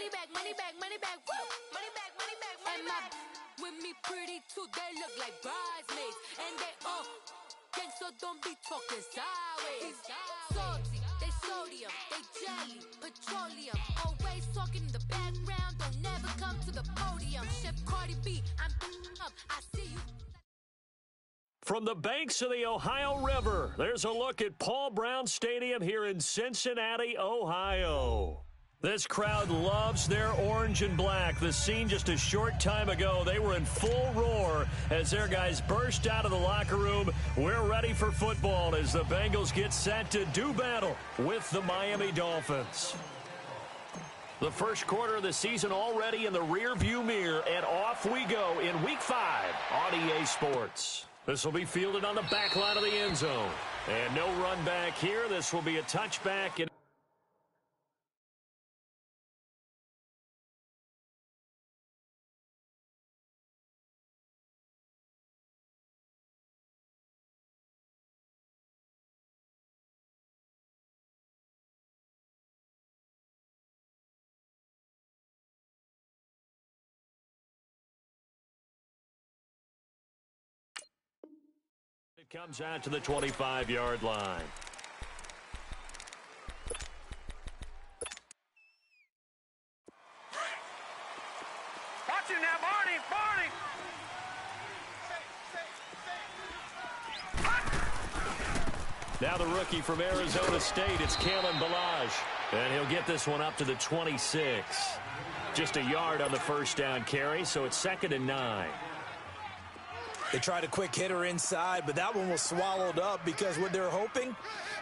woo. Money back, money back. With me pretty too, they look like bridesmaids. And they gang, so don't be talking sideways. Salty, they sodium, they jelly, petroleum. Always talking in the background, don't never come to the podium. Chef Cardi B, I'm up, I see you. From the banks of the Ohio River, there's a look at Paul Brown Stadium here in Cincinnati, Ohio. This crowd loves their orange and black. The scene just a short time ago, they were in full roar as their guys burst out of the locker room. We're ready for football as the Bengals get set to do battle with the Miami Dolphins. The first quarter of the season already in the rearview mirror, and off we go in Week 5 on EA Sports. This will be fielded on the back line of the end zone. And no run back here. This will be a touchback. And it comes out to the 25-yard line. Watch him now, Barney! Now the rookie from Arizona State, it's Kalen Ballage. And he'll get this one up to the 26. Just a yard on the first down carry, so it's 2nd and 9. They tried a quick hitter inside, but that one was swallowed up because what they're hoping,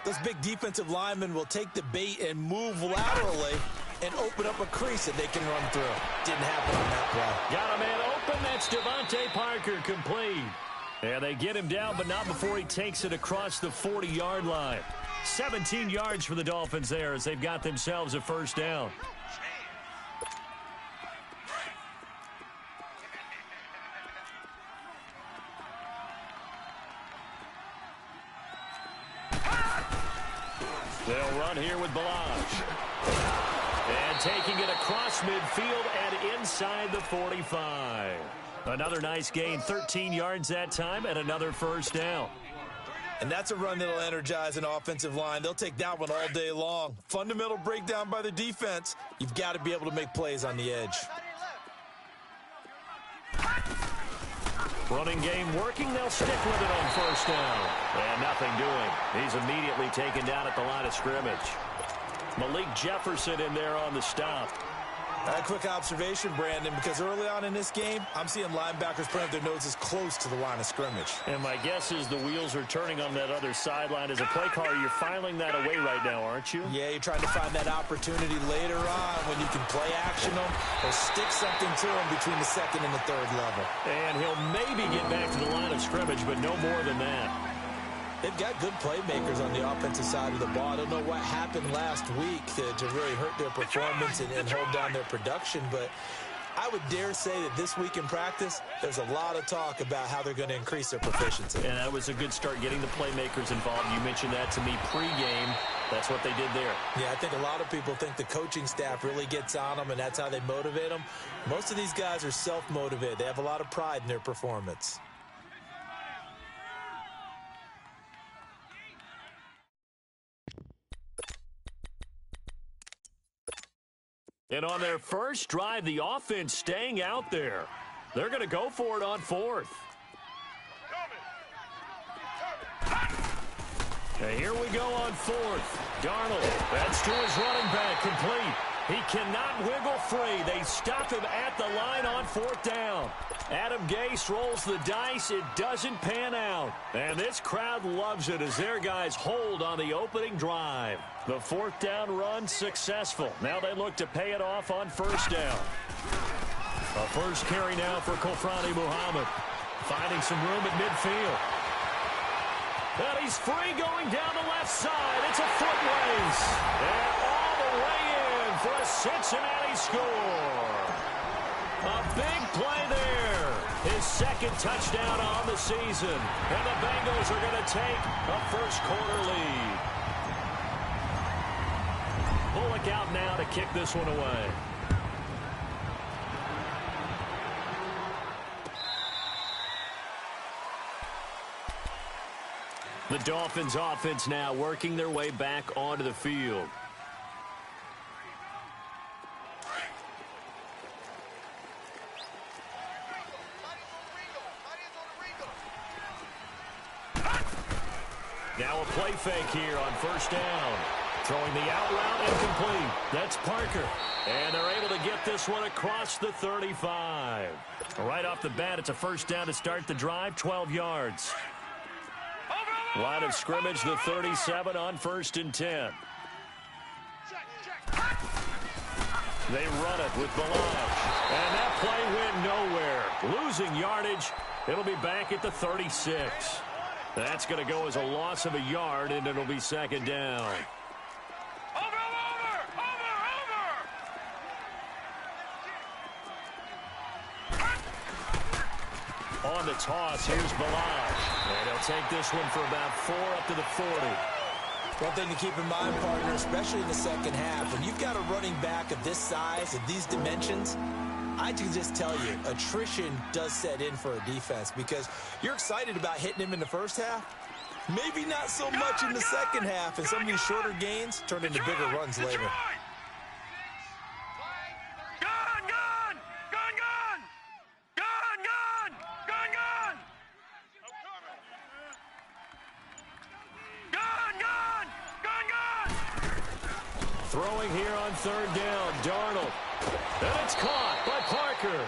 those big defensive linemen will take the bait and move laterally and open up a crease that they can run through. Didn't happen on that play. Got a man open. That's Devontae Parker, complete. And they get him down, but not before he takes it across the 40-yard line. 17 yards for the Dolphins there as they've got themselves a first down. They'll run here with Ballage. And taking it across midfield and inside the 45. Another nice gain, 13 yards that time, and another first down. And that's a run that'll energize an offensive line. They'll take that one all day long. Fundamental breakdown by the defense. You've got to be able to make plays on the edge. Running game working. They'll stick with it on first down. And nothing doing. He's immediately taken down at the line of scrimmage. Malik Jefferson in there on the stop. A quick observation, Brandon, because early on in this game, I'm seeing linebackers putting up their noses close to the line of scrimmage. And my guess is the wheels are turning on that other sideline. As a play caller, you're filing that away right now, aren't you? Yeah, you're trying to find that opportunity later on when you can play action them or stick something to them between the second and the third level. And he'll maybe get back to the line of scrimmage, but no more than that. They've got good playmakers on the offensive side of the ball. I don't know what happened last week to really hurt their performance and hold down their production, but I would dare say that this week in practice, there's a lot of talk about how they're going to increase their proficiency. And that was a good start getting the playmakers involved. You mentioned that to me pregame. That's what they did there. Yeah, I think a lot of people think the coaching staff really gets on them, and that's how they motivate them. Most of these guys are self-motivated. They have a lot of pride in their performance. And on their first drive, the offense staying out there. They're going to go for it on fourth. And here we go on fourth. Darnold, that's to his running back, complete. He cannot wiggle free. They stop him at the line on fourth down. Adam Gase rolls the dice. It doesn't pan out. And this crowd loves it as their guys hold on the opening drive. The fourth down run successful. Now they look to pay it off on first down. A first carry now for Kofrani Muhammad. Finding some room at midfield. And he's free going down the left side. It's a foot race. And all the way in for a Cincinnati score. A big play there. His second touchdown on the season. And the Bengals are going to take a first quarter lead. Bullock out now to kick this one away. Dolphins offense now working their way back onto the field. Now a play fake here on first down. Throwing the out route incomplete. That's Parker. And they're able to get this one across the 35. Right off the bat, it's a first down to start the drive, 12 yards. Line of scrimmage, the 37 on 1st and 10. They run it with Balaj. And that play went nowhere. Losing yardage. It'll be back at the 36. That's going to go as a loss of a yard, and it'll be second down. On the toss, here's Balaj. And he'll take this one for about 4 up to the 40. One thing to keep in mind, partner, especially in the second half, when you've got a running back of this size and these dimensions, I can just tell you, attrition does set in for a defense because you're excited about hitting him in the first half. Maybe not so much in the second half, and some of these shorter gains turn into bigger runs later. Throwing here on third down, Darnold. And it's caught by Parker.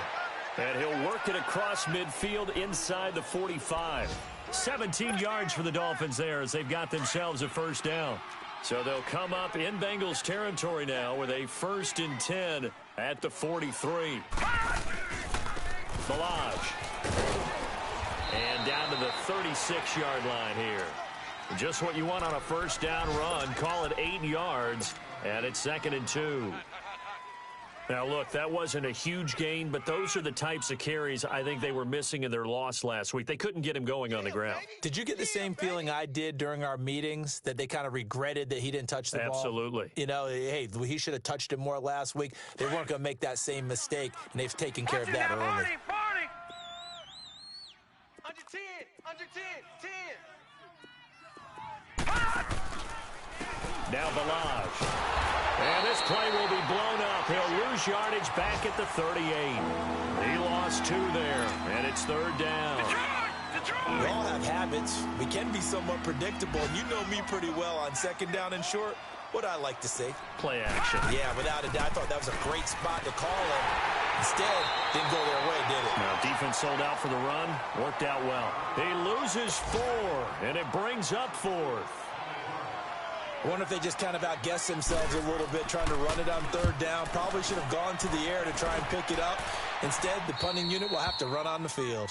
And he'll work it across midfield inside the 45. 17 yards for the Dolphins there as they've got themselves a first down. So they'll come up in Bengals territory now with a 1st and 10 at the 43. Balaj. And down to the 36-yard line here. Just what you want on a first down run. Call it 8 yards. And it's 2nd and 2. Now, look, that wasn't a huge gain, but those are the types of carries I think they were missing in their loss last week. They couldn't get him going on the ground. Did you get the same feeling I did during our meetings, that they kind of regretted that he didn't touch the ball? Absolutely. You know, hey, he should have touched it more last week. They weren't going to make that same mistake, and they've taken care of that early. Under 10, under 10, 10. Now Balaj. And this play will be blown up. He'll lose yardage back at the 38. He lost 2 there, and it's 3rd down. We all have habits. We can be somewhat predictable, and you know me pretty well on 2nd down and short. What I like to say? Play action. Yeah, without a doubt. I thought that was a great spot to call it. Instead, didn't go their way, did it? Now, defense sold out for the run. Worked out well. He loses 4, and it brings up 4th. I wonder if they just kind of outguessed themselves a little bit trying to run it on 3rd down. Probably should have gone to the air to try and pick it up. Instead, the punting unit will have to run on the field.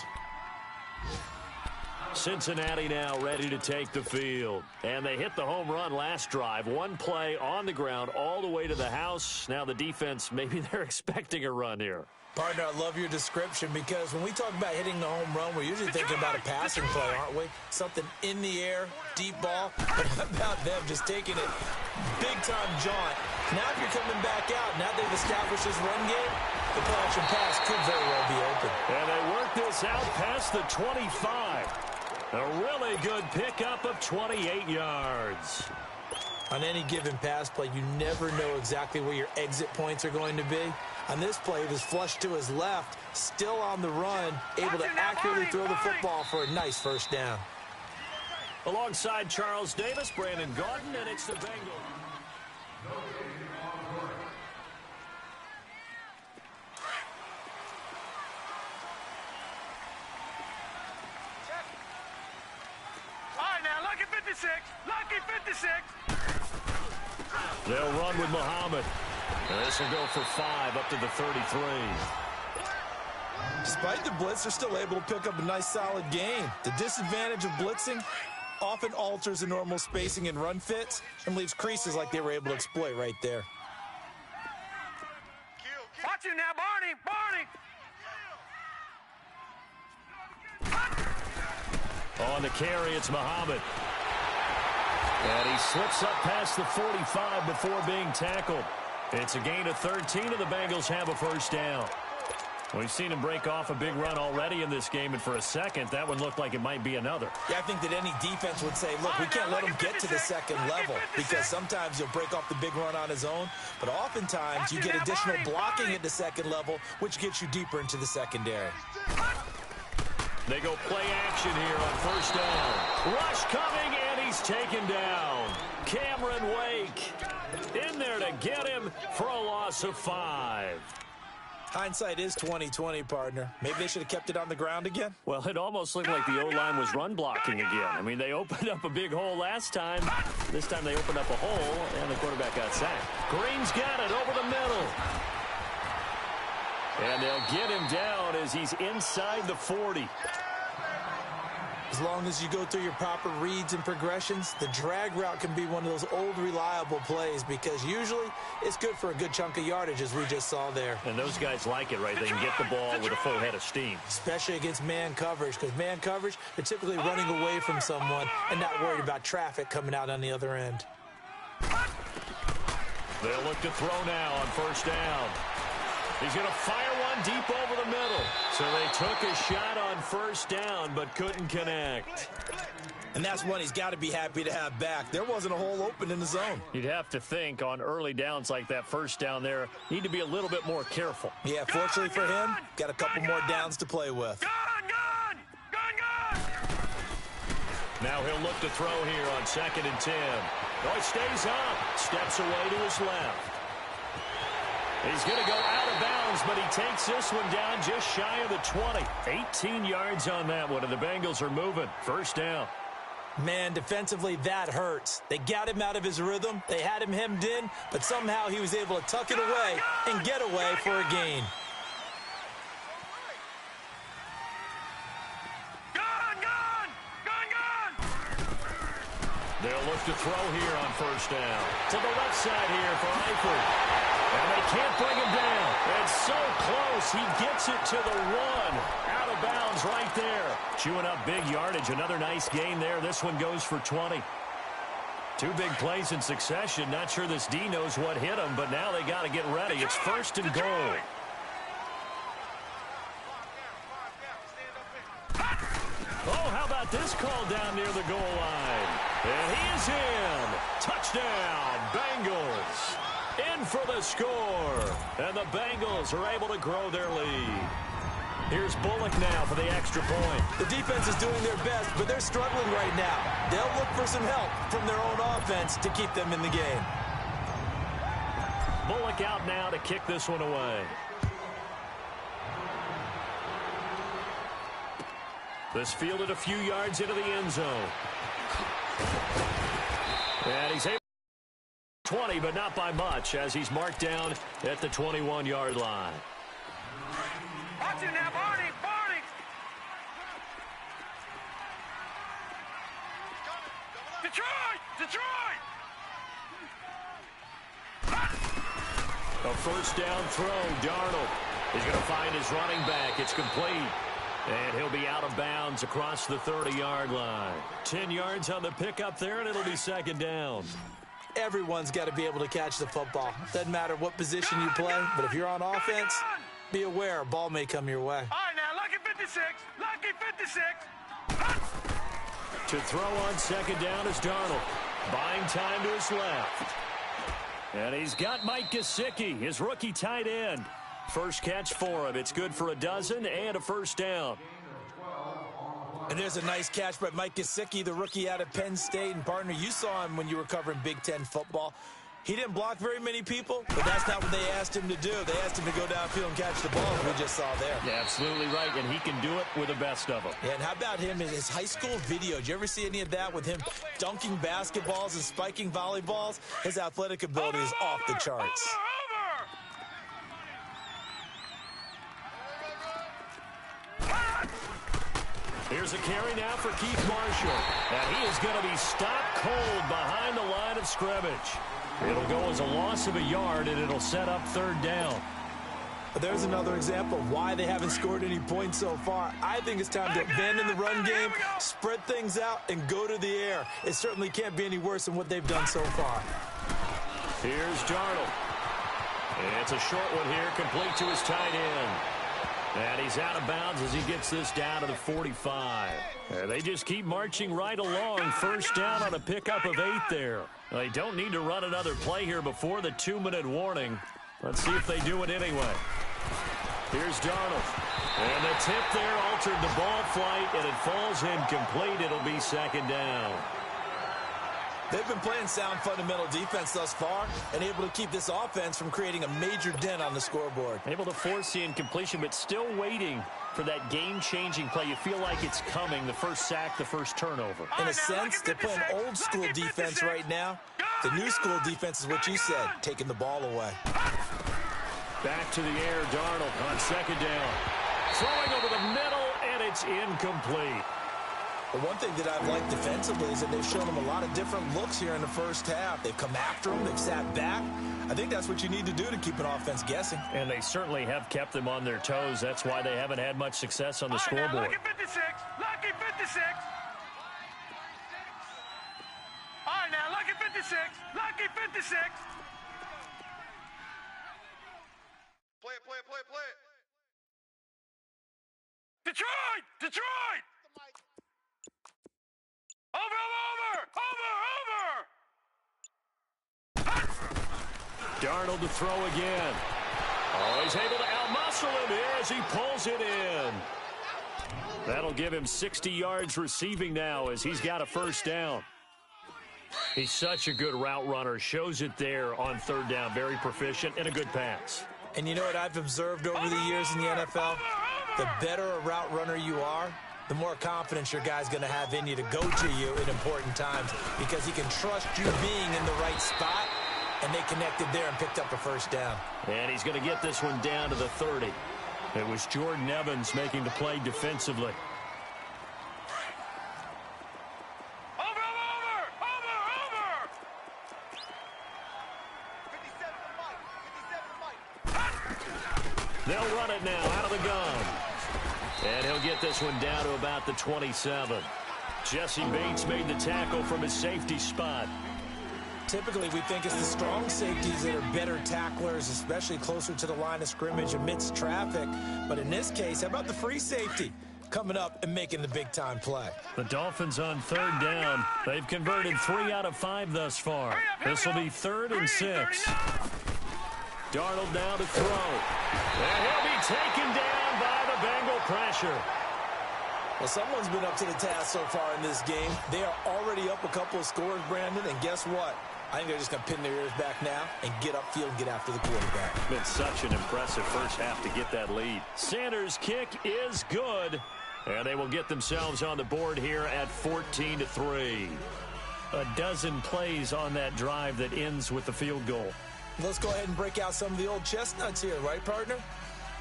Cincinnati now ready to take the field. And they hit the home run last drive. 1 play on the ground all the way to the house. Now the defense, maybe they're expecting a run here. Partner, I love your description because when we talk about hitting the home run, we're usually thinking about a passing play, aren't we? Something in the air, deep ball. But how about them just taking it big-time jaunt? Now if you're coming back out, now they've established this run game, the play-action pass could very well be open. And they work this out past the 25. A really good pickup of 28 yards. On any given pass play, you never know exactly where your exit points are going to be. On this play, it was flushed to his left, still on the run, able to accurately throw the football for a nice first down. Alongside Charles Davis, Brandon Gordon, and it's the Bengals. All right, now, lucky 56. Lucky 56. They'll run with Muhammad. And this will go for 5 up to the 33. Despite the blitz, they're still able to pick up a nice, solid gain. The disadvantage of blitzing often alters the normal spacing and run fits and leaves creases like they were able to exploit right there. Watch him now, Barney. On the carry, it's Muhammad. And he slips up past the 45 before being tackled. It's a gain of 13, and the Bengals have a first down. We've seen him break off a big run already in this game, and for a second, that one looked like it might be another. Yeah, I think that any defense would say, look, we can't let him get to the second level, because sometimes he'll break off the big run on his own, but oftentimes you get additional blocking at the second level, which gets you deeper into the secondary. They go play action here on first down. Rush coming, and he's taken down. Cameron Wake in there to get him for a loss of 5. Hindsight is 20/20, partner. Maybe they should have kept it on the ground again. Well, it almost looked like the O-line was run blocking again. I mean, they opened up a big hole last time. This time they opened up a hole, and the quarterback got sacked. Green's got it over the middle. And they'll get him down as he's inside the 40. As long as you go through your proper reads and progressions, the drag route can be one of those old reliable plays because usually it's good for a good chunk of yardage, as we just saw there. And those guys like it, right? They can get the ball with a full head of steam. Especially against man coverage, because man coverage, they're typically running away from someone and not worried about traffic coming out on the other end. They'll look to throw now on first down. He's going to fire one deep over the middle. So they took a shot on first down, but couldn't connect. And that's one he's got to be happy to have back. There wasn't a hole open in the zone. You'd have to think on early downs like that first down there, need to be a little bit more careful. Yeah, fortunately for him, got a couple more downs to play with. Now he'll look to throw here on 2nd and 10. Oh, he stays up, steps away to his left. He's going to go out of bounds, but he takes this one down just shy of the 20. 18 yards on that one, and the Bengals are moving. First down. Man, defensively, that hurts. They got him out of his rhythm. They had him hemmed in, but somehow he was able to tuck it away and get away for a gain. They'll look to throw here on first down. To the left side here for Eifert. And they can't bring him down. It's so close. He gets it to the 1. Out of bounds right there. Chewing up big yardage. Another nice gain there. This one goes for 20. 2 big plays in succession. Not sure this D knows what hit him, but now they got to get ready. It's first and goal. Oh, how about this call down near the goal line? And he is in. Touchdown, Bengals. In for the score. And the Bengals are able to grow their lead. Here's Bullock now for the extra point. The defense is doing their best, but they're struggling right now. They'll look for some help from their own offense to keep them in the game. Bullock out now to kick this one away. This fielded a few yards into the end zone. And he's able 20, but not by much, as he's marked down at the 21-yard line. Watch it now, Barney, Barney! Detroit! Detroit! A first down throw, Darnold. He's going to find his running back. It's complete. And he'll be out of bounds across the 30-yard line. 10 yards on the pickup there, and it'll be second down. Everyone's got to be able to catch the football. Doesn't matter what position you play, but if you're on offense, be aware a ball may come your way. All right, now, lucky 56. Lucky 56. To throw on second down is Darnold. Buying time to his left. And he's got Mike Gesicki, his rookie tight end. First catch for him. It's good for a dozen and a first down. And there's a nice catch by Mike Gesicki, the rookie out of Penn State. And, partner, you saw him when you were covering Big Ten football. He didn't block very many people, but that's not what they asked him to do. They asked him to go downfield and catch the ball, as we just saw there. Yeah, absolutely right, and he can do it with the best of them. Yeah, and how about him in his high school video? Did you ever see any of that with him dunking basketballs and spiking volleyballs? His athletic ability is off the charts. Here's a carry now for Keith Marshall. And he is going to be stopped cold behind the line of scrimmage. It'll go as a loss of a yard, and it'll set up third down. But there's another example of why they haven't scored any points so far. I think it's time to abandon the run game, spread things out, and go to the air. It certainly can't be any worse than what they've done so far. Here's Darnold. It's a short one here, complete to his tight end. And he's out of bounds as he gets this down to the 45. And they just keep marching right along. First down on a pickup of 8 there. They don't need to run another play here before the 2-minute warning. Let's see if they do it anyway. Here's Darnold. And the tip there altered the ball flight, and it falls incomplete. It'll be second down. They've been playing sound fundamental defense thus far and able to keep this offense from creating a major dent on the scoreboard. Able to force the incompletion, but still waiting for that game-changing play. You feel like it's coming, the first sack, the first turnover. In a sense, they're playing old-school defense right now. The new-school defense is what you said, taking the ball away. Back to the air, Darnold on second down. Throwing over the middle, and it's incomplete. The one thing that I've liked defensively is that they've shown them a lot of different looks here in the first half. They've come after them. They've sat back. I think that's what you need to do to keep an offense guessing. And they certainly have kept them on their toes. That's why they haven't had much success on the scoreboard. Lucky 56. Lucky 56. All right, now, lucky 56. Lucky 56. Play it, play it, play it, play it. Detroit! Detroit! Over! Darnold to throw again. Oh, he's able to outmuscle him here as he pulls it in. That'll give him 60 yards receiving now as he's got a first down. He's such a good route runner. Shows it there on third down. Very proficient and a good pass. And you know what I've observed over the years in the NFL? The better a route runner you are, the more confidence your guy's going to have in you to go to you in important times because he can trust you being in the right spot, and they connected there and picked up a first down. And he's going to get this one down to the 30. It was Jordan Evans making the play defensively. Over! 57 Mike. They'll run it now out of the gun. And he'll get this one down to about the 27. Jesse Bates made the tackle from his safety spot. Typically, we think it's the strong safeties that are better tacklers, especially closer to the line of scrimmage amidst traffic. But in this case, how about the free safety coming up and making the big-time play? The Dolphins on third down. They've converted 3 out of 5 thus far. This will be 3rd and 6. Darnold now to throw. And he'll be taken down by the Bengal pressure. Well, someone's been up to the task so far in this game. They are already up a couple of scores, Brandon, and guess what? I think they're just going to pin their ears back now and get upfield and get after the quarterback. Been such an impressive first half to get that lead. Sanders' kick is good, and they will get themselves on the board here at 14-3. A dozen plays on that drive that ends with the field goal. Let's go ahead and break out some of the old chestnuts here, right, partner?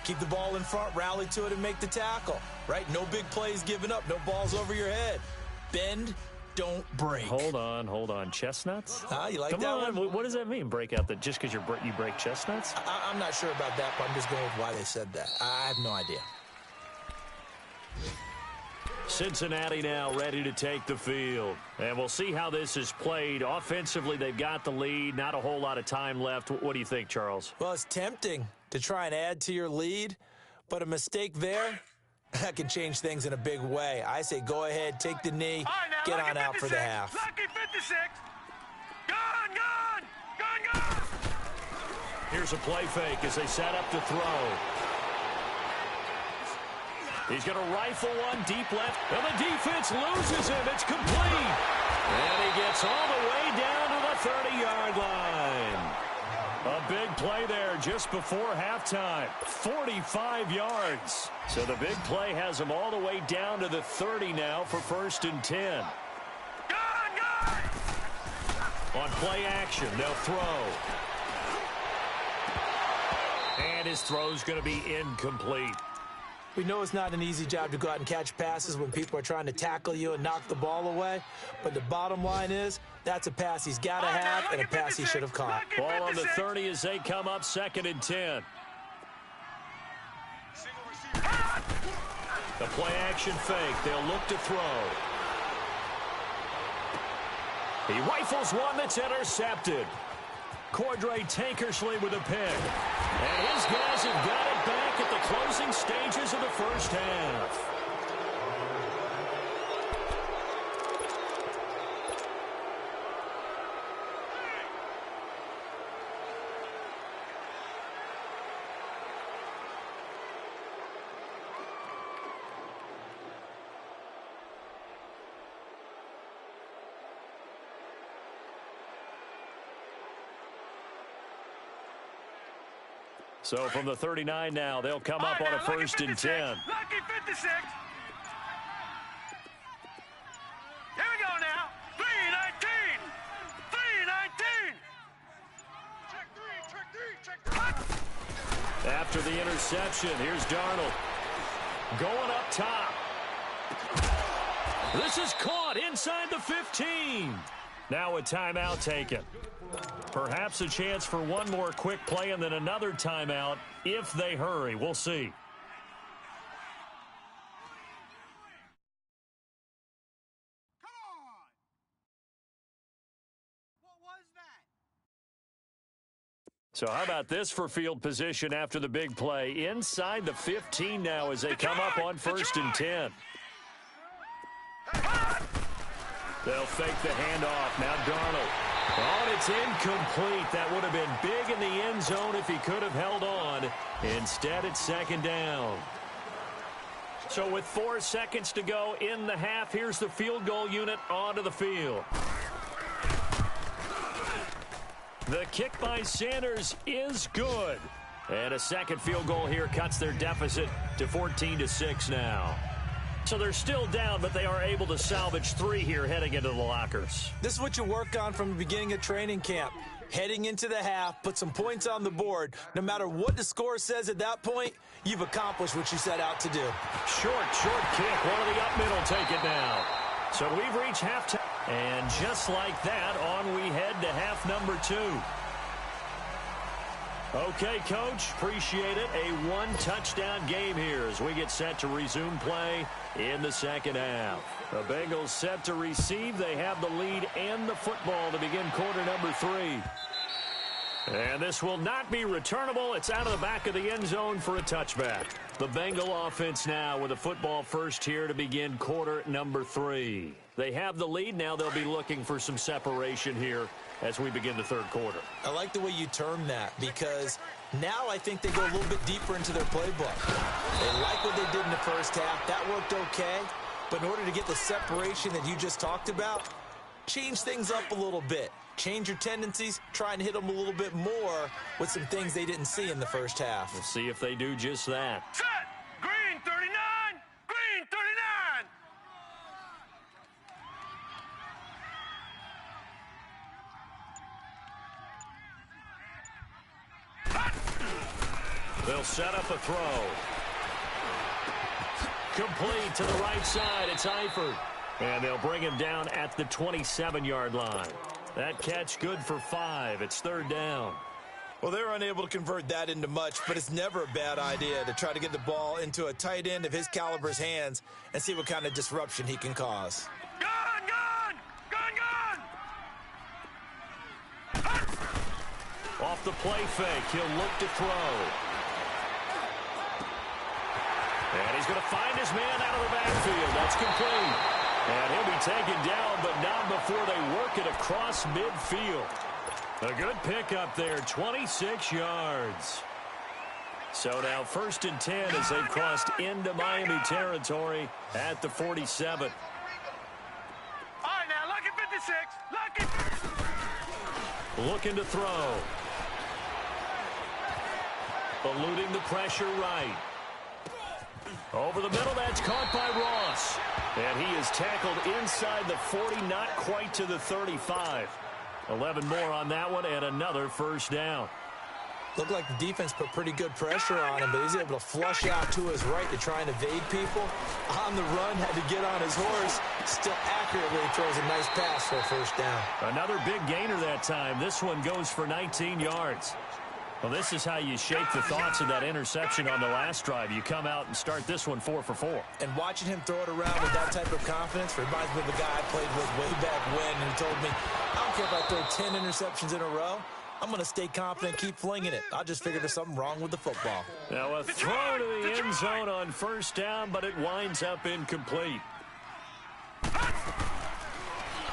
Keep the ball in front, rally to it, and make the tackle, right? No big plays given up, no balls over your head. Bend, don't break. Hold on. Chestnuts? You like Come that on. one? What does that mean, break out? Just because you break chestnuts? I'm not sure about that, but I'm just going with why they said that. I have no idea. Cincinnati now ready to take the field. And we'll see how this is played. Offensively, they've got the lead. Not a whole lot of time left. What do you think, Charles? Well, it's tempting to try and add to your lead, but a mistake there, that can change things in a big way. I say go ahead, take the knee, get on out for the half. Lucky 56. Gone! Here's a play fake as they set up to throw. He's going to rifle one deep left, and the defense loses him. It's complete. And he gets all the way down to the 30-yard line. A big play there just before halftime. 45 yards. So the big play has him all the way down to the 30 now for 1st and 10. On play action, they'll throw. And his throw's going to be incomplete. We know it's not an easy job to go out and catch passes when people are trying to tackle you and knock the ball away. But the bottom line is, that's a pass he's got to have and a pass he should have caught. Ball on the 30 as they come up 2nd and 10. The play action fake. They'll look to throw. He rifles one that's intercepted. Cordray Tankersley with a pick. And his guys have got it back at the closing stages of the first half. So from the 39 now, they'll come up on a first and 10. Lucky 56. Here we go now. 319. 319. Check three. After the interception, here's Darnold. Going up top. This is caught inside the 15. Now a timeout taken. Perhaps a chance for one more quick play and then another timeout if they hurry. We'll see. Come on. What was that? So how about this for field position after the big play? Inside the 15 now as they come up on first and 10. They'll fake the handoff. Now Darnold. Oh, and it's incomplete. That would have been big in the end zone if he could have held on. Instead, it's second down. So with 4 seconds to go in the half, here's the field goal unit onto the field. The kick by Sanders is good. And a second field goal here cuts their deficit to 14-6 now. So they're still down, but they are able to salvage 3 here heading into the lockers. This is what you work on from the beginning of training camp. Heading into the half, put some points on the board. No matter what the score says at that point, you've accomplished what you set out to do. Short kick. One of the up middle take it now. So we've reached halftime. And just like that, on we head to half number 2. Okay, Coach, appreciate it. A 1-touchdown game here as we get set to resume play in the second half. The Bengals set to receive. They have the lead and the football to begin quarter number 3. And this will not be returnable. It's out of the back of the end zone for a touchback. The Bengal offense now with a football first here to begin quarter number 3. They have the lead. Now they'll be looking for some separation here as we begin the third quarter. I like the way you term that because now I think they go a little bit deeper into their playbook. They like what they did in the first half. That worked okay. But in order to get the separation that you just talked about, change things up a little bit. Change your tendencies, try and hit them a little bit more with some things they didn't see in the first half. We'll see if they do just that. Set. Green 39. Green 39. They'll set up a throw. Complete to the right side. It's Eifert. And they'll bring him down at the 27-yard line. That catch good for 5. It's third down. Well, they were unable to convert that into much, but it's never a bad idea to try to get the ball into a tight end of his caliber's hands and see what kind of disruption he can cause. Gun! Off the play fake, he'll look to throw. And he's going to find his man out of the backfield. That's complete. And he'll be taken down, but not before they work it across midfield. A good pickup there, 26 yards. So now first and 10 as they've crossed into Miami territory at the 47. All right, now, lucky 56. Lucky. Looking to throw. Eluding the pressure right. Over the middle, that's caught by Ross. And he is tackled inside the 40, not quite to the 35. 11 more on that one, and another first down. Looked like the defense put pretty good pressure on him, but he's able to flush out to his right to try and evade people. On the run, had to get on his horse. Still accurately throws a nice pass for a first down. Another big gainer that time. This one goes for 19 yards. Well, this is how you shake the thoughts of that interception on the last drive. You come out and start this one 4 for 4. And watching him throw it around with that type of confidence reminds me of a guy I played with way back when, and he told me, I don't care if I throw 10 interceptions in a row. I'm going to stay confident and keep flinging it. I just figured there's something wrong with the football. Now a throw to the end zone on first down, but it winds up incomplete.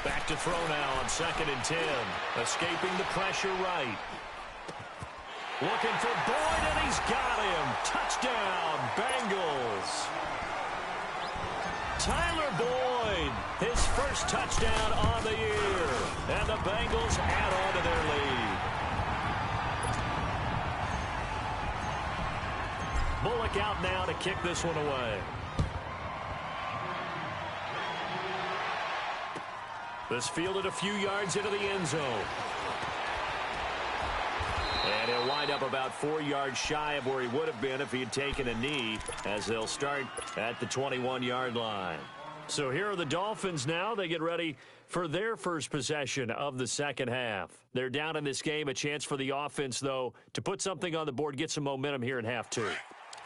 Back to throw now on 2nd and 10. Escaping the pressure right. Looking for Boyd, and he's got him. Touchdown, Bengals. Tyler Boyd, his first touchdown on the year. And the Bengals add on to their lead. Bullock out now to kick this one away. This fielded a few yards into the end zone. And he'll wind up about 4 yards shy of where he would have been if he had taken a knee, as they'll start at the 21-yard line. So here are the Dolphins now. They get ready for their first possession of the second half. They're down in this game. A chance for the offense, though, to put something on the board, get some momentum here in half two.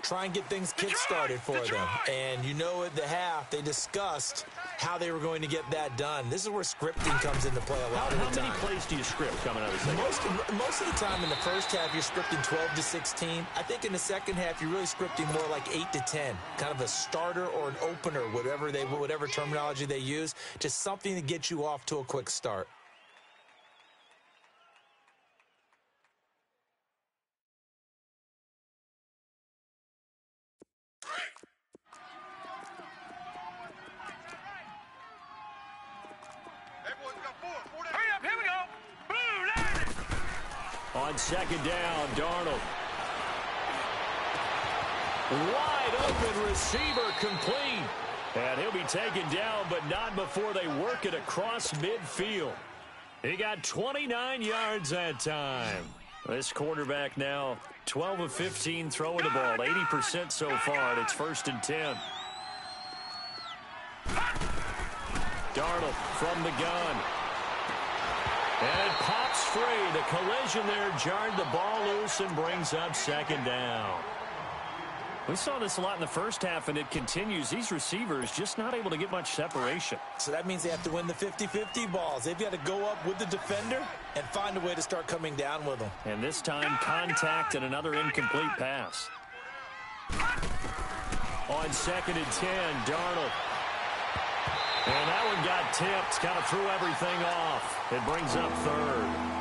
Try and get things kick-started for them. And you know at the half, they discussed how they were going to get that done. This is where scripting comes into play a lot of the time. How many plays do you script coming out of the second half? Most of the time in the first half, you're scripting 12 to 16. I think in the second half, you're really scripting more like 8 to 10. Kind of a starter or an opener, whatever terminology they use. Just something to get you off to a quick start. On second down, Darnold. Wide open receiver complete. And he'll be taken down, but not before they work it across midfield. He got 29 yards that time. This quarterback now 12 of 15 throwing the ball, 80% so far, and it's 1st and 10. Darnold from the gun. And it pops free. The collision there jarred the ball loose and brings up 2nd down. We saw this a lot in the first half, and it continues. These receivers just not able to get much separation. So that means they have to win the 50-50 balls. They've got to go up with the defender and find a way to start coming down with them. And this time, contact and another incomplete pass. On 2nd and 10, Darnold. And that one got tipped, kind of threw everything off. It brings up 3rd.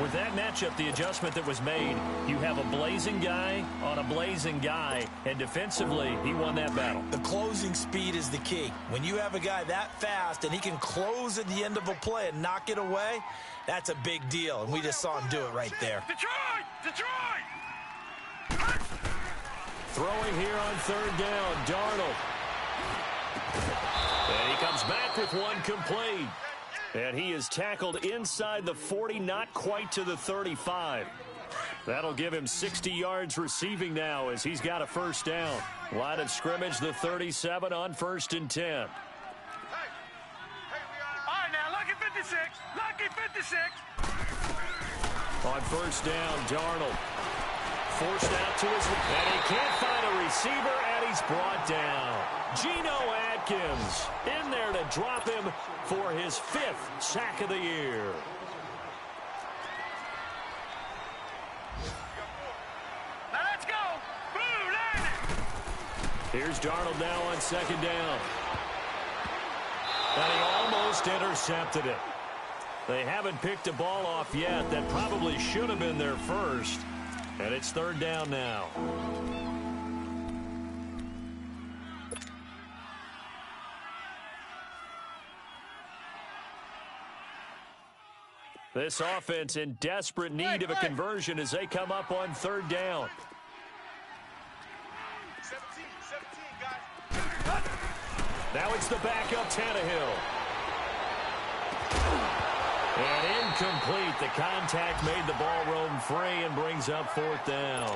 With that matchup, the adjustment that was made, you have a blazing guy on a blazing guy, and defensively, he won that battle. The closing speed is the key. When you have a guy that fast and he can close at the end of a play and knock it away, that's a big deal, and we just saw him do it right there. Detroit! Throwing here on 3rd down, Darnold. And he comes back with one complete. And he is tackled inside the 40, not quite to the 35. That'll give him 60 yards receiving now as he's got a 1st down. Line of scrimmage, the 37 on 1st and 10. All right, now, lucky 56. Lucky 56. On 1st down, Darnold. Forced out to his left. And he can't find a receiver, and he's brought down. Geno Atkins in there to drop him for his 5th sack of the year. Now let's go. Boo, land it. Here's Darnold now on 2nd down. And he almost intercepted it. They haven't picked a ball off yet. That probably should have been their first. And it's 3rd down now. This offense in desperate need of a conversion as they come up on 3rd down. 17, guys. Now it's the backup Tannehill. And incomplete. The contact made the ball roam free and brings up 4th down.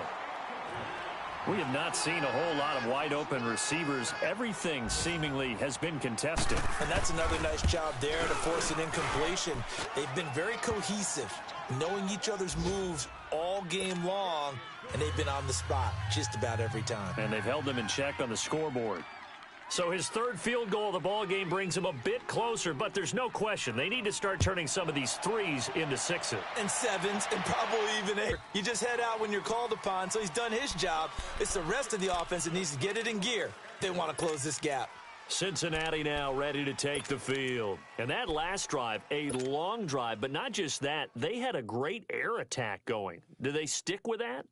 We have not seen a whole lot of wide-open receivers. Everything seemingly has been contested. And that's another nice job there to force an incompletion. They've been very cohesive, knowing each other's moves all game long, and they've been on the spot just about every time. And they've held them in check on the scoreboard. So his third field goal of the ball game brings him a bit closer, but there's no question they need to start turning some of these threes into sixes. And sevens, and probably even eight. You just head out when you're called upon, so he's done his job. It's the rest of the offense that needs to get it in gear if they want to close this gap. Cincinnati now ready to take the field. And that last drive, a long drive, but not just that. They had a great air attack going. Do they stick with that?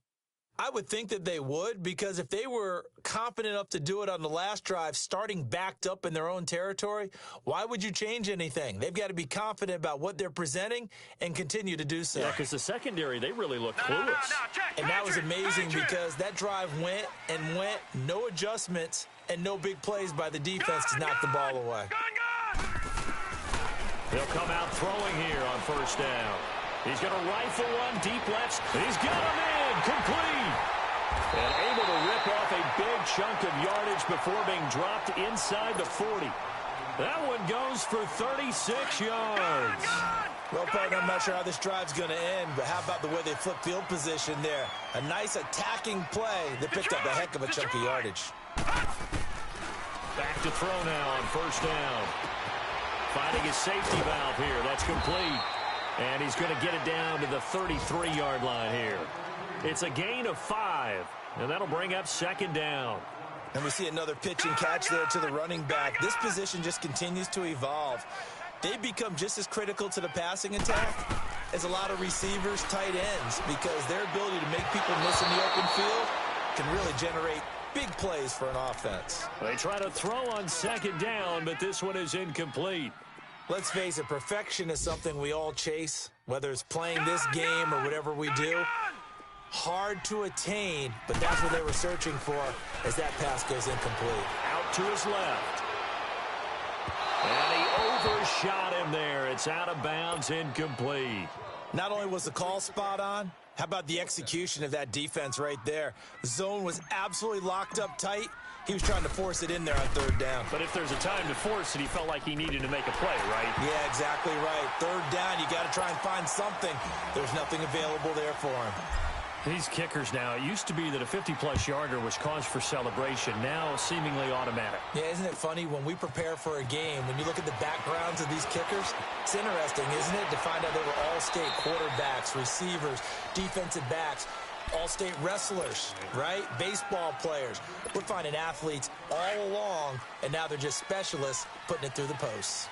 I would think that they would, because if they were confident enough to do it on the last drive, starting backed up in their own territory, why would you change anything? They've got to be confident about what they're presenting and continue to do so. Yeah, because the secondary, they really looked clueless. And that was amazing because that drive went and went, no adjustments and no big plays by the defense to knock the ball away. They'll come out throwing here on first down. He's going to rifle one deep left. He's got him in, complete. And able to rip off a big chunk of yardage before being dropped inside the 40. That one goes for 36 yards. Well, partner, I'm not sure how this drive's going to end, but how about the way they flip field position there? A nice attacking play that picked up a heck of a chunk of yardage. Back to throw now on first down. Finding his safety valve here. That's complete. And he's going to get it down to the 33-yard line here. It's a gain of 5, and that'll bring up second down. And we see another pitch and catch there to the running back. This position just continues to evolve. They become just as critical to the passing attack as a lot of receivers, tight ends, because their ability to make people miss in the open field can really generate big plays for an offense. They try to throw on second down, but this one is incomplete. Let's face it, perfection is something we all chase, whether it's playing this game or whatever we do. Hard to attain, but that's what they were searching for as that pass goes incomplete. Out to his left. And he overshot him there. It's out of bounds, incomplete. Not only was the call spot on, how about the execution of that defense right there? The zone was absolutely locked up tight. He was trying to force it in there on third down. But if there's a time to force it, he felt like he needed to make a play, right? Yeah, exactly right. Third down, you got to try and find something. There's nothing available there for him. These kickers now, it used to be that a 50-plus yarder was cause for celebration. Now, seemingly automatic. Yeah, isn't it funny when we prepare for a game, when you look at the backgrounds of these kickers, it's interesting, isn't it, to find out they were all-state quarterbacks, receivers, defensive backs, all-state wrestlers, right? Baseball players. We're finding athletes all along, and now they're just specialists putting it through the posts.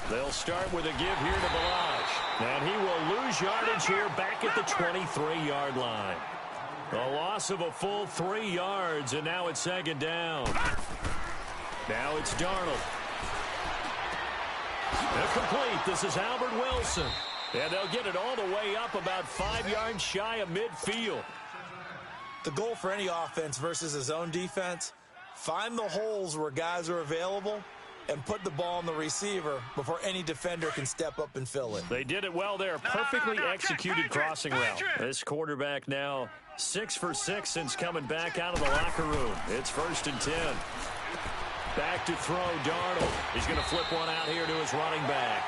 They'll start with a give here to Balazs. And he will lose yardage here back at the 23-yard line. A loss of a full 3 yards, and now it's second down. Now it's Darnold. They're complete. This is Albert Wilson. And they'll get it all the way up about 5 yards shy of midfield. The goal for any offense versus his own defense, find the holes where guys are available and put the ball on the receiver before any defender can step up and fill it. They did it well there. Perfectly executed crossing route. This quarterback now 6 for 6 since coming back out of the locker room. It's 1st and 10. Back to throw, Darnold. He's going to flip one out here to his running back.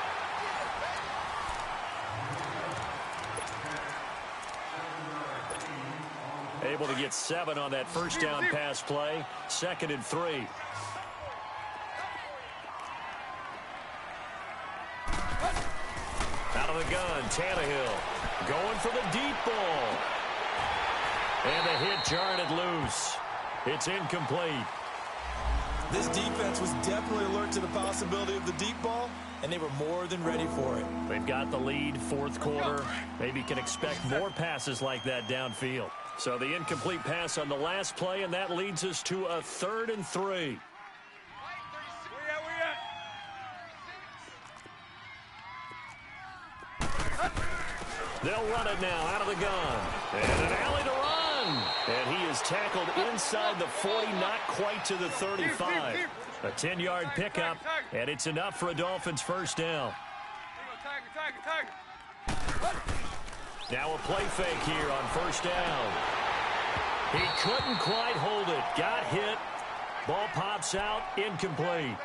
Able to get 7 on that first down pass play. 2nd and 3. Out of the gun, Tannehill going for the deep ball. And the hit jarred it loose. It's incomplete. This defense was definitely alert to the possibility of the deep ball, and they were more than ready for it. They've got the lead, 4th quarter. Maybe can expect more passes like that downfield. So the incomplete pass on the last play, and that leads us to a 3rd and 3. They'll run it now out of the gun. And an alley to run. And he is tackled inside the 40, not quite to the 35. A 10-yard pickup, and it's enough for a Dolphins first down. Now a play fake here on first down. He couldn't quite hold it. Got hit. Ball pops out. Incomplete.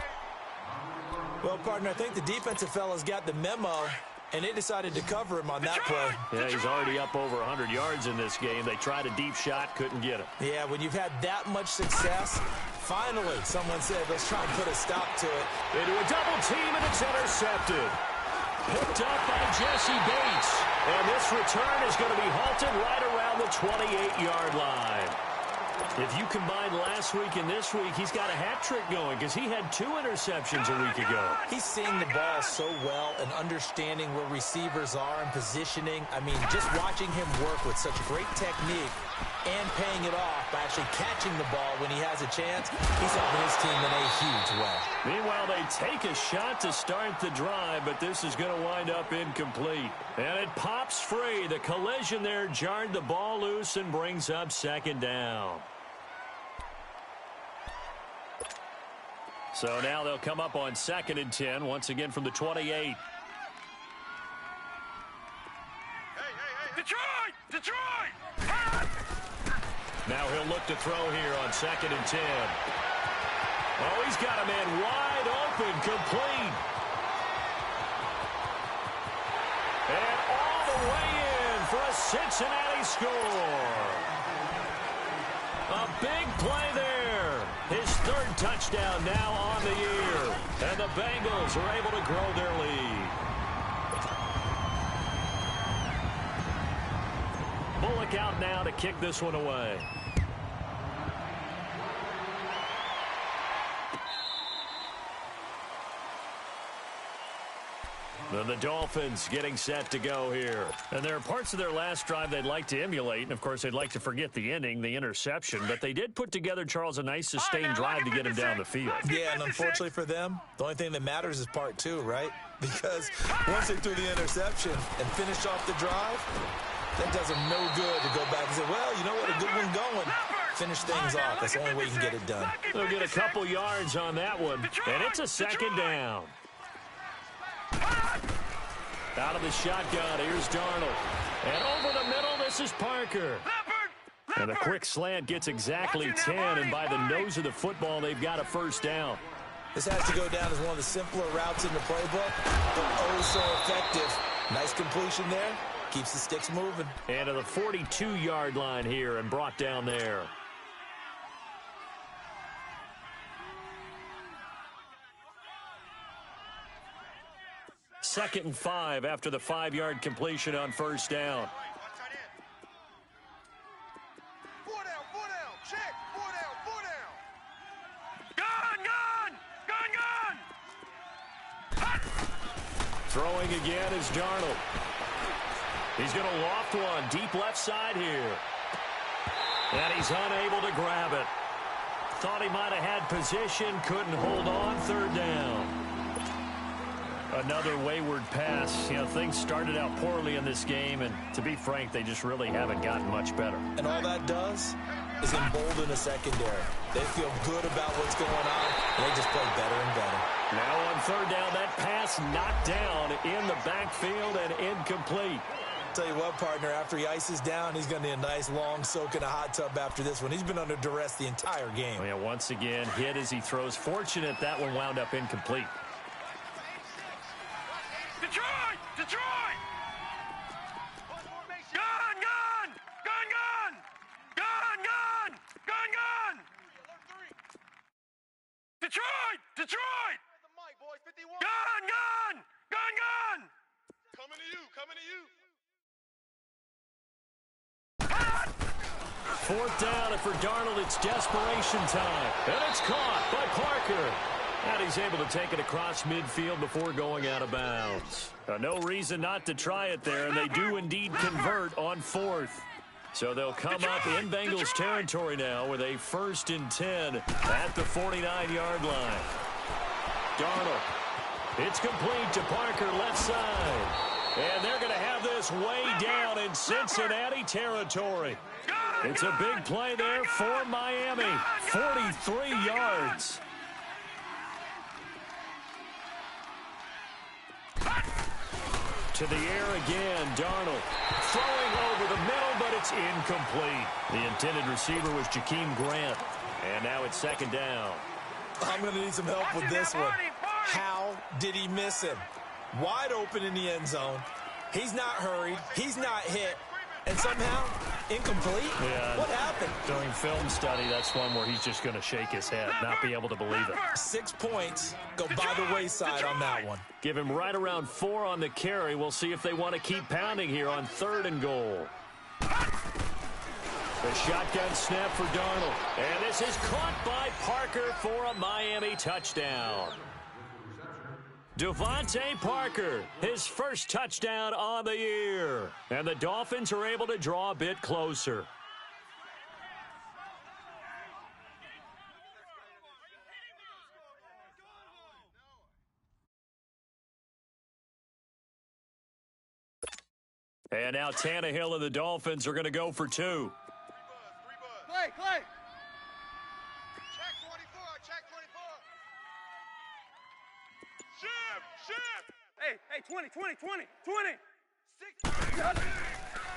Well, partner, I think the defensive fellas got the memo And they decided to cover him on that play. Yeah, he's already up over 100 yards in this game. They tried a deep shot, couldn't get it. Yeah, when you've had that much success, finally someone said, let's try and put a stop to it. Into a double team, and it's intercepted. Picked up by Jesse Bates. And this return is going to be halted right around the 28-yard line. If you combine last week and this week, he's got a hat trick going because he had 2 interceptions a week ago. He's seeing the ball so well and understanding where receivers are and positioning. I mean, just watching him work with such great technique and paying it off by actually catching the ball when he has a chance, he's helping his team in a huge way. Meanwhile, they take a shot to start the drive, but this is going to wind up incomplete. And it pops free. The collision there jarred the ball loose and brings up second down. So now they'll come up on 2nd and 10, once again from the 28. Detroit! Detroit! Now he'll look to throw here on 2nd and 10. Oh, he's got a man wide open, complete. And all the way in for a Cincinnati score. A big play there. His 3rd touchdown now on the year. And the Bengals are able to grow their lead. Bullock out now to kick this one away. Then the Dolphins getting set to go here. And there are parts of their last drive they'd like to emulate. And, of course, they'd like to forget the ending, the interception. But they did put together, Charles, a nice sustained drive to get him down the field. Yeah, and unfortunately for them, the only thing that matters is part 2, right? Because once they threw the interception and finished off the drive, that does them no good to go back and say, well, you know what, a good one going. Finish things off. That's the only way you can get it done. They'll get a couple yards on that one, and it's a 2nd down. Out of the shotgun, here's Darnold. And over the middle, this is Parker. And a quick slant gets exactly 10, and by the nose of the football, they've got a 1st down. This has to go down as one of the simpler routes in the playbook, but oh so effective. Nice completion there. Keeps the sticks moving. And to the 42-yard line here and brought down there. Second and 5 after the 5-yard completion on 1st down. 4 down, 4 down. Check. 4 down, 4 down. Gun! Throwing again is Darnold. He's going to loft one deep left side here. And he's unable to grab it. Thought he might have had position, couldn't hold on. 3rd down. Another wayward pass. You know, things started out poorly in this game, and to be frank, they just really haven't gotten much better. And all that does is embolden a secondary. They feel good about what's going on, and they just play better and better. Now on 3rd down, that pass knocked down in the backfield and incomplete. Tell you what, partner, after he ices down, he's going to need a nice long soak in a hot tub after this one. He's been under duress the entire game. Oh, yeah, once again, hit as he throws. Fortunate that one wound up incomplete. Detroit! Detroit! Gun! Gun! Gun! Gun! Gun! Gun! Gun! Gun! Detroit! Detroit! The mic, boys. 51. Gun! Gun! Gun! Gun! Coming to you. Coming to you. 4th down, and for Darnold, it's desperation time. And it's caught by Parker. And he's able to take it across midfield before going out of bounds. No reason not to try it there, and they do indeed convert on 4th. So they'll come up in Bengals territory now with a 1st and 10 at the 49-yard line. Darnold. It's complete to Parker, left side. And they're going to have this way down in Cincinnati territory. It's a big play there for Miami. 43 yards. To the air again, Darnold. Throwing over the middle, but it's incomplete. The intended receiver was Jakeem Grant. And now it's 2nd down. I'm going to need some help with this one. How did he miss him? wide open in the end zone. He's not hurried. He's not hit. And somehow, incomplete? Yeah. What happened? During film study, that's one where he's just going to shake his head, not be able to believe it. 6 points go by the wayside on that one. Give him right around 4 on the carry. We'll see if they want to keep pounding here on 3rd and goal. The shotgun snap for Darnold. And this is caught by Parker for a Miami touchdown. Devontae Parker, his first touchdown on the year. And the Dolphins are able to draw a bit closer. And now Tannehill and the Dolphins are going to go for 2. Clay. Check 24, check 24. Ship. Hey, 20.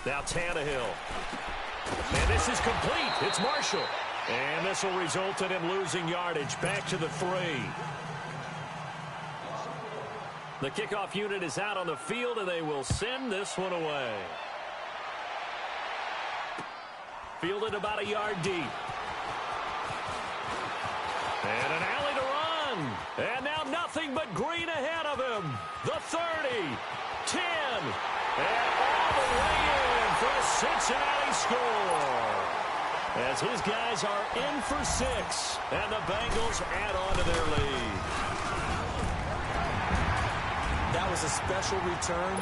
Now Tannehill. And this is complete. It's Marshall. And this will result in him losing yardage back to the 3. The kickoff unit is out on the field, and they will send this one away. Fielded about a yard deep. And an alley to run. And now nothing but green ahead of him. The 30, 10, and all the way in for a Cincinnati score. As his guys are in for 6, and the Bengals add on to their lead. That was a special return,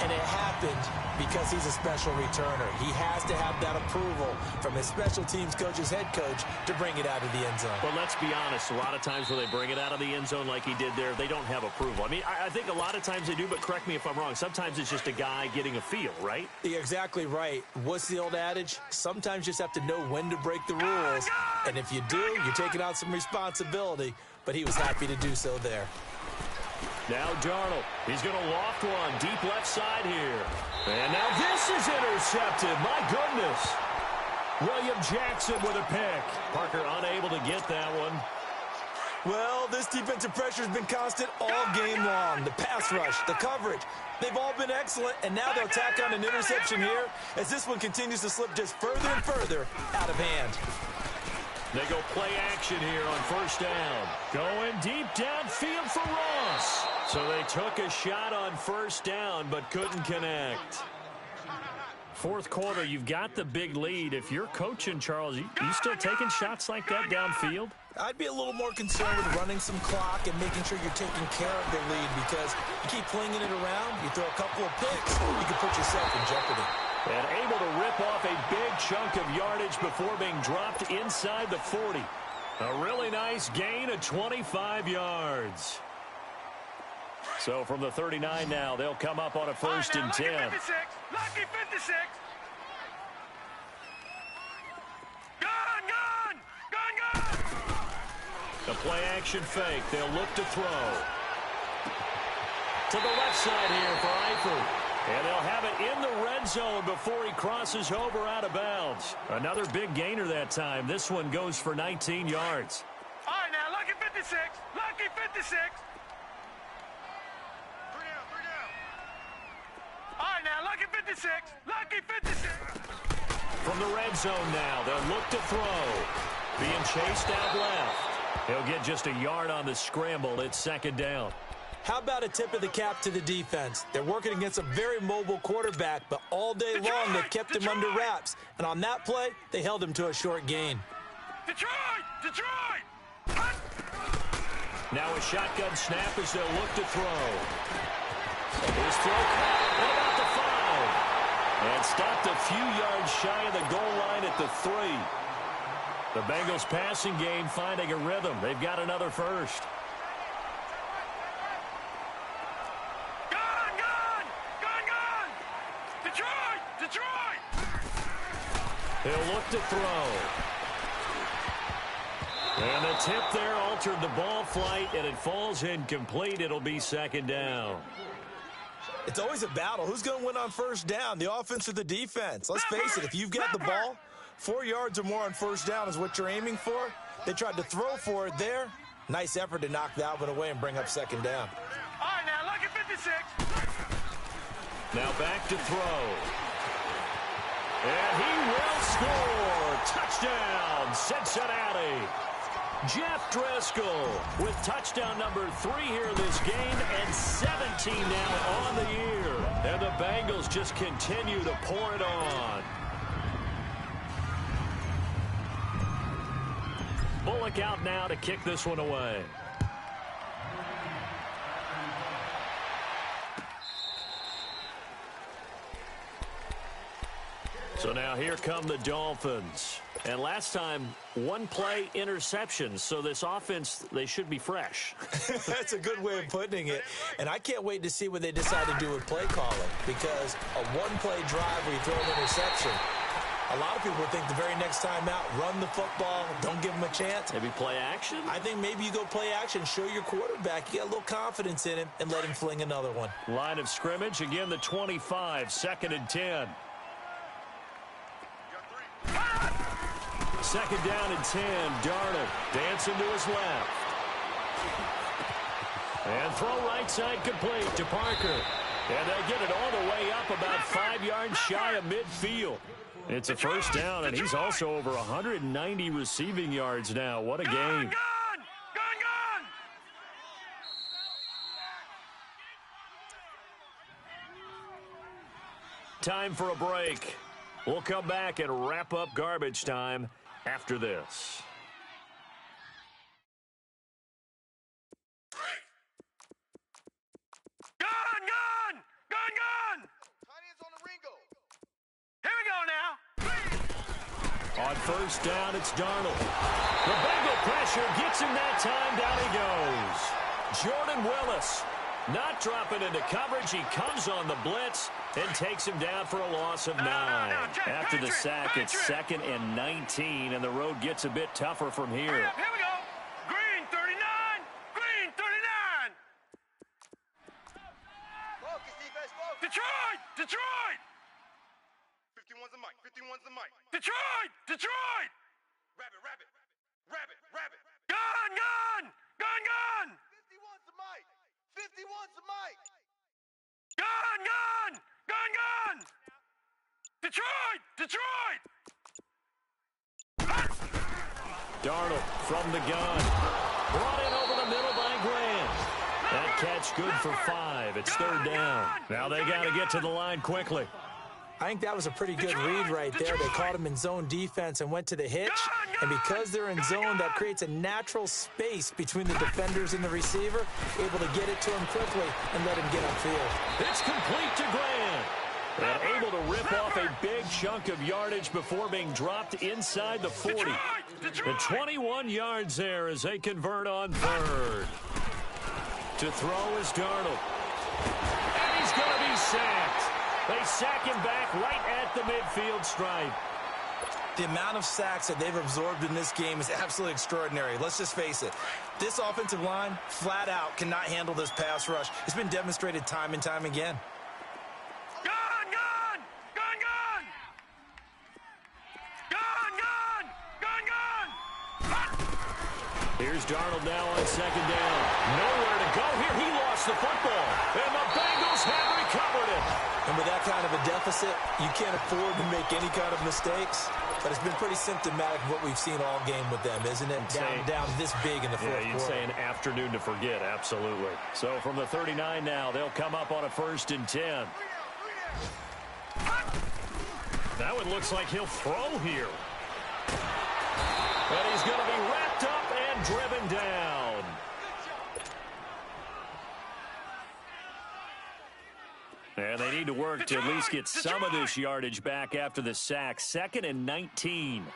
and it happened because he's a special returner. He has to have that approval from his special teams coach's head coach to bring it out of the end zone. But let's be honest, a lot of times when they bring it out of the end zone like he did there, they don't have approval. I mean, I think a lot of times they do, but correct me if I'm wrong. Sometimes it's just a guy getting a feel, right? You're exactly right. What's the old adage? Sometimes you just have to know when to break the rules, and if you do, you're taking on some responsibility, but he was happy to do so there. Now Darnold, he's going to loft one, deep left side here. And now this is intercepted, my goodness. William Jackson with a pick. Parker unable to get that one. Well, this defensive pressure has been constant all game long. The pass rush, the coverage, they've all been excellent, and now they'll tack on an interception here as this one continues to slip just further and further out of hand. They go play action here on 1st down. Going deep downfield for Ross. So they took a shot on 1st down but couldn't connect. 4th quarter, you've got the big lead. If you're coaching, Charles, you still taking shots like that downfield? I'd be a little more concerned with running some clock and making sure you're taking care of the lead, because you keep flinging it around, you throw a couple of picks, you can put yourself in jeopardy. And able to rip off a big chunk of yardage before being dropped inside the 40. A really nice gain of 25 yards. So from the 39 now, they'll come up on a 1st and 10. Lucky 56. Lucky 56. Gun. The play action fake. They'll look to throw. To the left side here for Eifert. And they'll have it in the red zone before he crosses over out of bounds. Another big gainer that time. This one goes for 19 yards. All right, now, lucky 56. Lucky 56. 3 down. All right, now, lucky 56. Lucky 56. From the red zone now, they'll look to throw. Being chased out left. He'll get just a yard on the scramble. It's 2nd down. How about a tip of the cap to the defense? They're working against a very mobile quarterback, but all day long they've kept him under wraps. And on that play, they held him to a short gain. Detroit! Now a shotgun snap as they'll look to throw. His throw caught at about the 5. And stopped a few yards shy of the goal line at the 3. The Bengals passing game finding a rhythm. They've got another 1st. Detroit! He'll look to throw. And the tip there altered the ball flight, and it falls incomplete. It'll be 2nd down. It's always a battle. Who's going to win on 1st down, the offense or the defense? Let's face it, if you've got the ball, 4 yards or more on 1st down is what you're aiming for. They tried to throw for it there. Nice effort to knock that one away and bring up 2nd down. All right, now, lucky 56. Now back to throw. And he will score. Touchdown, Cincinnati. Jeff Driscoll with touchdown number 3 here in this game and 17 now on the year. And the Bengals just continue to pour it on. Bullock out now to kick this one away. So now here come the Dolphins. And last time, one play interception. So this offense, they should be fresh. That's a good way of putting it. And I can't wait to see what they decide to do with play calling. Because a one-play drive where you throw an interception, a lot of people think the very next time out, run the football, don't give them a chance. Maybe play action? I think maybe you go play action, show your quarterback, you get a little confidence in him, and let him fling another one. Line of scrimmage, again the 25, 2nd and 10. 2nd down and 10. Darnold dancing to his left. And throw right side complete to Parker. And they get it all the way up about 5 yards shy of midfield. It's a first down, and he's also over 190 receiving yards now. What a game. Time for a break. We'll come back and wrap up garbage time after this. Gun! Tight ends on the Ringo. Here we go now. On first down, it's Darnold. The Bengal pressure gets him that time. Down he goes. Jordan Willis not dropping into coverage. He comes on the blitz and takes him down for a loss of 9. After the sack, it's 2nd and 19, and the road gets a bit tougher from here. Here we go. Green 39. Green 39. Focus, defense, focus. Detroit. 51's the mic. 51's the mic. Detroit. Rabbit. Gun. 51's the mic. 51's the mic. Gun. Detroit. Darnold from the gun. Brought in over the middle by Grant. That catch good for 5. It's 3rd down. Now they got to get to the line quickly. I think that was a pretty good read right there. They caught him in zone defense and went to the hitch. And because they're in zone, that creates a natural space between the defenders and the receiver, able to get it to him quickly and let him get upfield. It's complete to Grant. And able to rip off a big chunk of yardage before being dropped inside the 40. The 21 yards there as they convert on 3rd. To throw is Darnold. And he's going to be sacked. They sack him back right at the midfield stripe. The amount of sacks that they've absorbed in this game is absolutely extraordinary. Let's just face it. This offensive line, flat out, cannot handle this pass rush. It's been demonstrated time and time again. Gun. Here's Darnold now on 2nd down. Nowhere to go here. He lost the football. And the Bengals have recovered it. And with that kind of a deficit, you can't afford to make any kind of mistakes. But it's been pretty symptomatic of what we've seen all game with them, isn't it? Down this big in the fourth quarter. Yeah, you'd say an afternoon to forget, absolutely. So from the 39 now, they'll come up on a 1st and 10. Now it looks like he'll throw here. And he's going to be wrapped up and driven down. And they need to work to at least get some of this yardage back after the sack. 2nd and 19.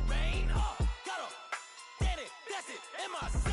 rain, got 'em. Get it, that's it, in my